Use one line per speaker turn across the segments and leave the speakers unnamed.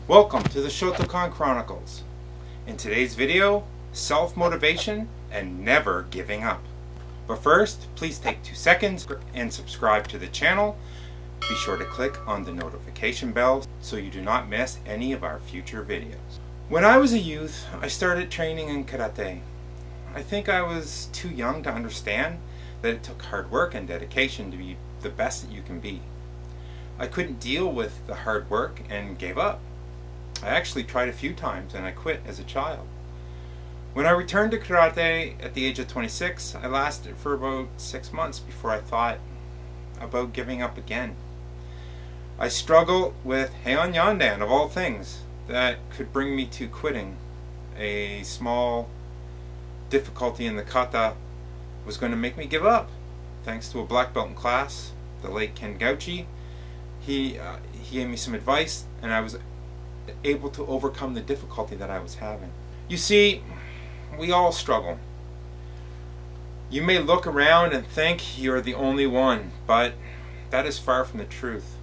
Welcome to the Shotokan Chronicles. In today's video, self-motivation and never giving up. But first, please take 2 seconds and subscribe to the channel. Be sure to click on the notification bell so you do not miss any of our future videos. When I was a youth, I started training in karate. I think I was too young to understand that it took hard work and dedication to be the best that you can be. I couldn't deal with the hard work and gave up. I actually tried a few times and I quit as a child. When I returned to karate at the age of 26, I lasted for about 6 months before I thought about giving up again. I struggled with Heian Yandan of all things that could bring me to quitting. A small difficulty in the kata was going to make me give up. Thanks to a black belt in class, the late Ken Gauchi, he gave me some advice and I was able to overcome the difficulty that I was having. You see, we all struggle. You may look around and think you're the only one, but that is far from the truth.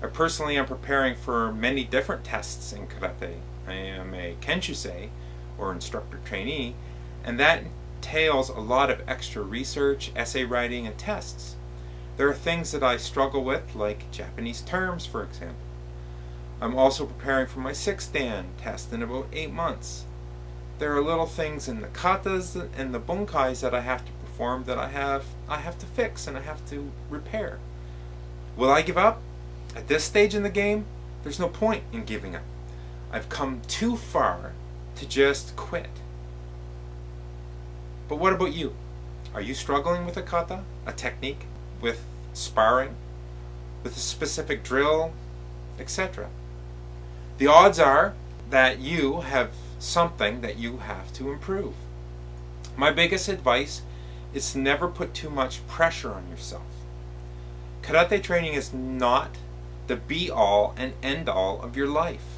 I personally am preparing for many different tests in karate. I am a kenshusei, or instructor trainee, and that entails a lot of extra research, essay writing, and tests. There are things that I struggle with, like Japanese terms, for example. I'm also preparing for my 6th Dan test in about 8 months. There are little things in the katas and the bunkais that I have to perform that I have to fix and I have to repair. Will I give up? At this stage in the game, there's no point in giving up. I've come too far to just quit. But what about you? Are you struggling with a kata, a technique, with sparring, with a specific drill, etc.? The odds are that you have something that you have to improve. My biggest advice is to never put too much pressure on yourself. Karate training is not the be-all and end-all of your life.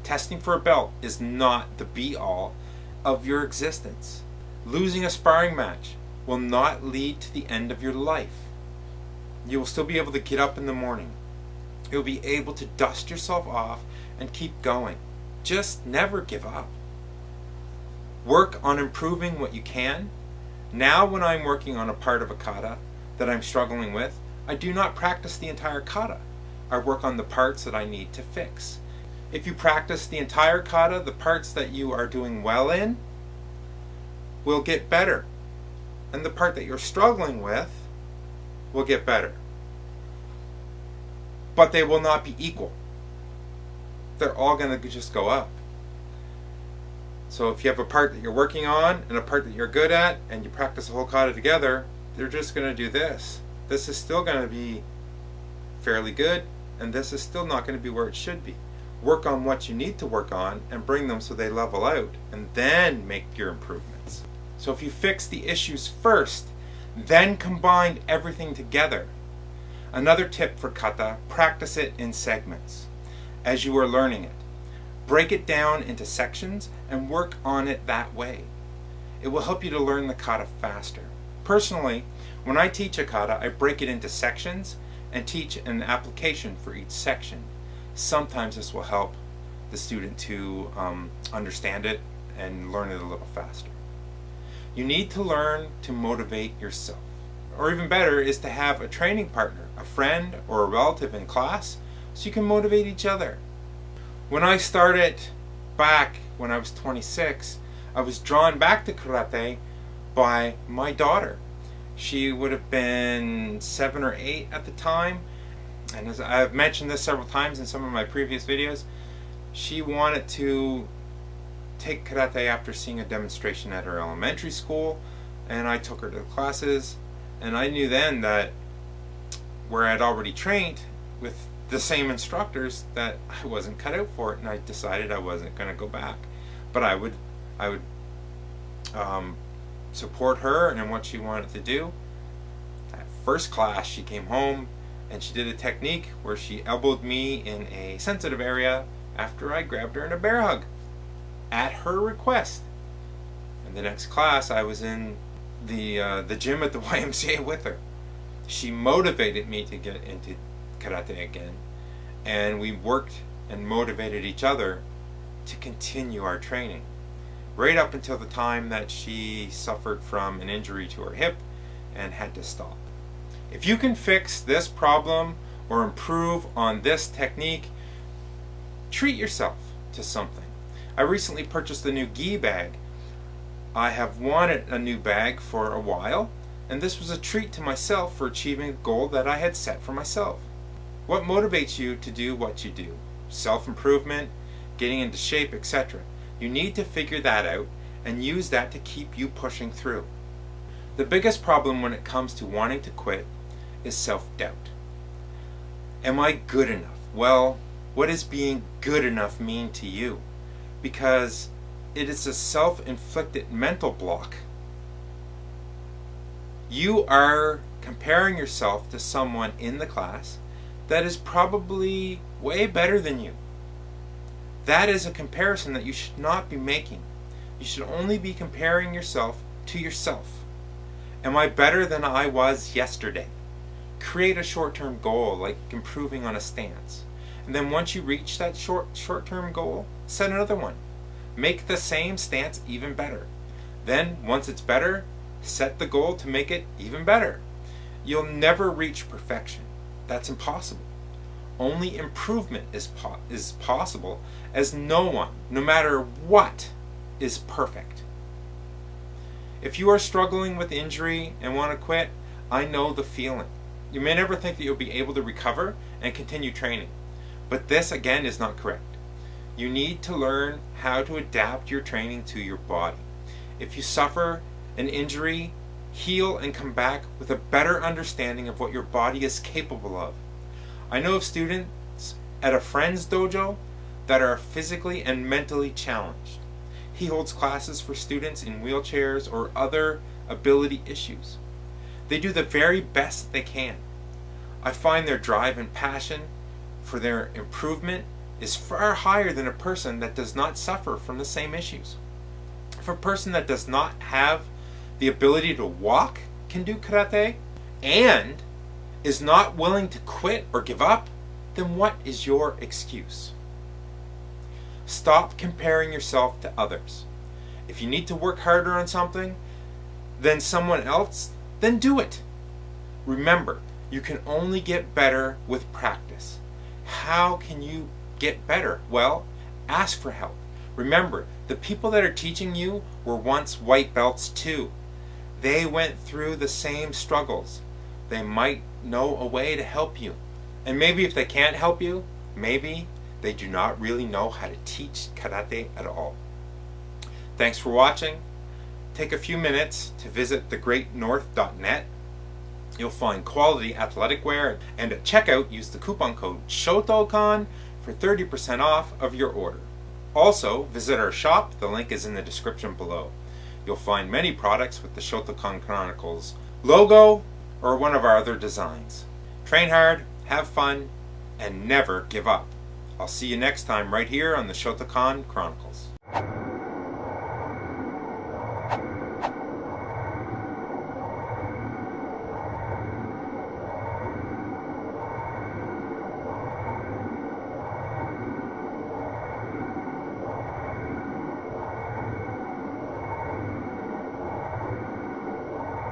Testing for a belt is not the be-all of your existence. Losing a sparring match will not lead to the end of your life. You will still be able to get up in the morning. You'll be able to dust yourself off and keep going. Just never give up. Work on improving what you can. Now when I'm working on a part of a kata that I'm struggling with, I do not practice the entire kata. I work on the parts that I need to fix. If you practice the entire kata, the parts that you are doing well in will get better. And the part that you're struggling with will get better. But they will not be equal. They're all going to just go up. So if you have a part that you're working on and a part that you're good at and you practice the whole kata together, they're just going to do this. This is still going to be fairly good and this is still not going to be where it should be. Work on what you need to work on and bring them so they level out and then make your improvements. So if you fix the issues first, then combine everything together. Another tip for kata, practice it in segments as you are learning it. Break it down into sections and work on it that way. It will help you to learn the kata faster. Personally, when I teach a kata, I break it into sections and teach an application for each section. Sometimes this will help the student to understand it and learn it a little faster. You need to learn to motivate yourself. Or even better is to have a training partner, a friend or a relative in class, so you can motivate each other. When I started back when I was 26, I was drawn back to karate by my daughter. She would have been 7 or 8 at the time, and as I've mentioned this several times in some of my previous videos, she wanted to take karate after seeing a demonstration at her elementary school, and I took her to the classes, and I knew then that where I'd already trained with the same instructors that I wasn't cut out for it, and I decided I wasn't going to go back. But I would support her and what she wanted to do. At first class, she came home and she did a technique where she elbowed me in a sensitive area after I grabbed her in a bear hug at her request. And the next class, I was in the gym at the YMCA with her. She motivated me to get into karate again, and we worked and motivated each other to continue our training, right up until the time that she suffered from an injury to her hip and had to stop. If you can fix this problem or improve on this technique, treat yourself to something. I recently purchased a new gi bag. I have wanted a new bag for a while, and this was a treat to myself for achieving a goal that I had set for myself. What motivates you to do what you do? Self-improvement, getting into shape, etc. You need to figure that out and use that to keep you pushing through. The biggest problem when it comes to wanting to quit is self-doubt. Am I good enough? Well, what does being good enough mean to you? Because it is a self-inflicted mental block. You are comparing yourself to someone in the class that is probably way better than you. That is a comparison that you should not be making. You should only be comparing yourself to yourself. Am I better than I was yesterday? Create a short-term goal, like improving on a stance. And then once you reach that short-term goal, set another one. Make the same stance even better. Then, once it's better, set the goal to make it even better. You'll never reach perfection. That's impossible. Only improvement is possible, as no one, no matter what, is perfect. If you are struggling with injury and want to quit, I know the feeling. You may never think that you'll be able to recover and continue training, but this again is not correct. You need to learn how to adapt your training to your body. If you suffer an injury, heal and come back with a better understanding of what your body is capable of. I know of students at a friend's dojo that are physically and mentally challenged. He holds classes for students in wheelchairs or other ability issues. They do the very best they can. I find their drive and passion for their improvement is far higher than a person that does not suffer from the same issues. If a person that does not have the ability to walk can do karate and is not willing to quit or give up, then what is your excuse? Stop comparing yourself to others. If you need to work harder on something than someone else, then do it. Remember, you can only get better with practice. How can you get better? Well, ask for help. Remember, the people that are teaching you were once white belts too. They went through the same struggles. They might know a way to help you. And maybe if they can't help you, maybe they do not really know how to teach karate at all. Thanks for watching. Take a few minutes to visit thegreatnorth.net. You'll find quality athletic wear, and at checkout use the coupon code Shotokan for 30% off of your order. Also, visit our shop. The link is in the description below. You'll find many products with the Shotokan Chronicles logo or one of our other designs. Train hard, have fun, and never give up. I'll see you next time right here on the Shotokan Chronicles.